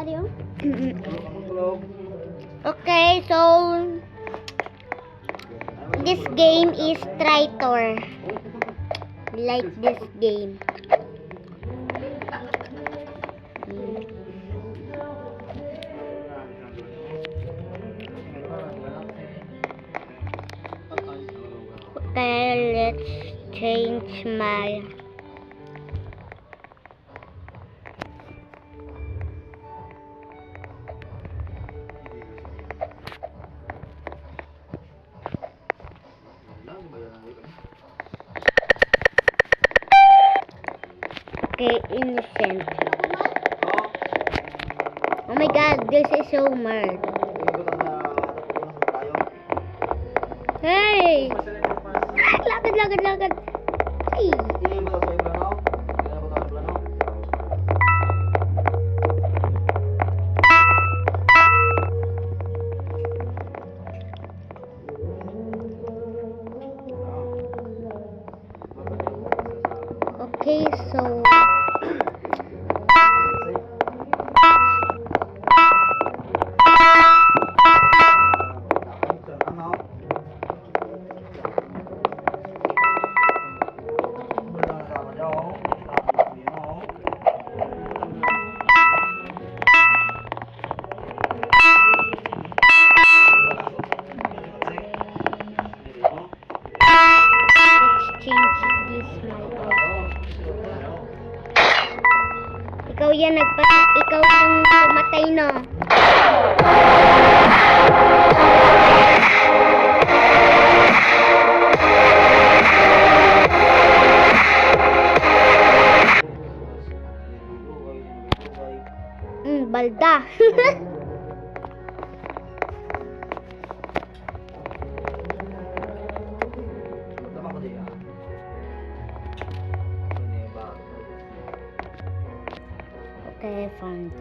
yun? Okay, so this game is Traitor. Like this game. Okay, let's change my innocent. Oh my god, this is so mad. Hey! Lakad. Hey! Okay, so change this my ikaw ikaw yung pumatay, no? Balda. Okay, found.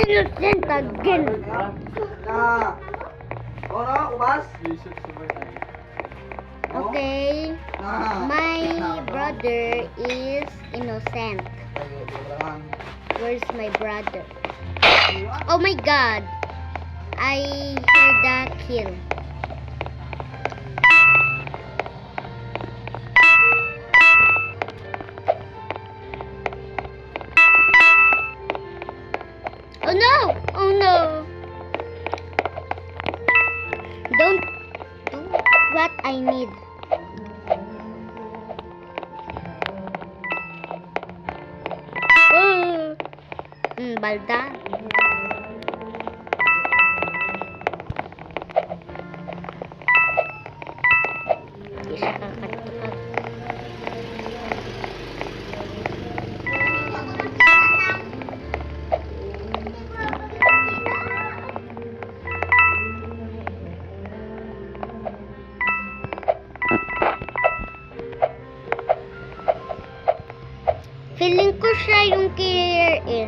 Innocent again. Okay, my brother is innocent. Where's my brother? Oh my god, I heard that kill. Oh no! Oh no! Don't do what I need. Balda. Hindi siya kakatupag. Feeling ko siya yung killer eh.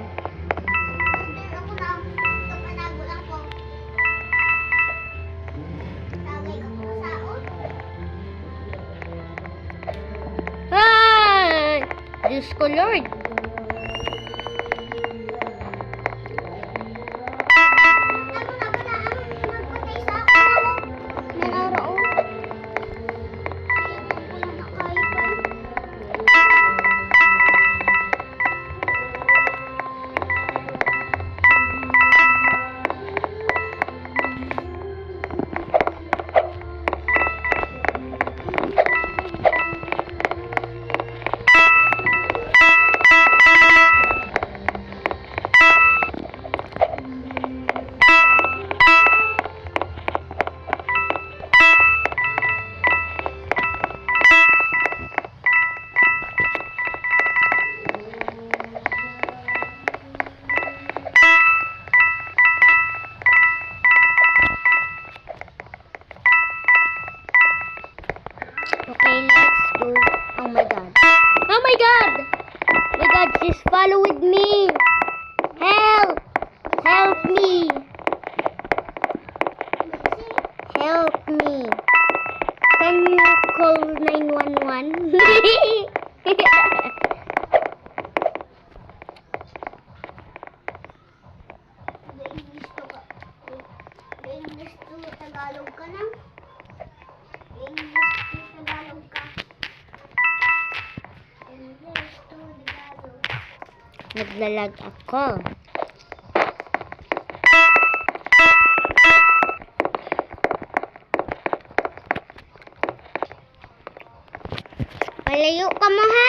Diyos ko, Lord. Okay, let's go. Oh my god. Oh my god! My god, just follow with me. Help! Help me! Help me. Can you call 911? English to Tagalog ka na? English to Tagalog ka? English to Tagalog. Naglalag ako. Malayo ka mo ha?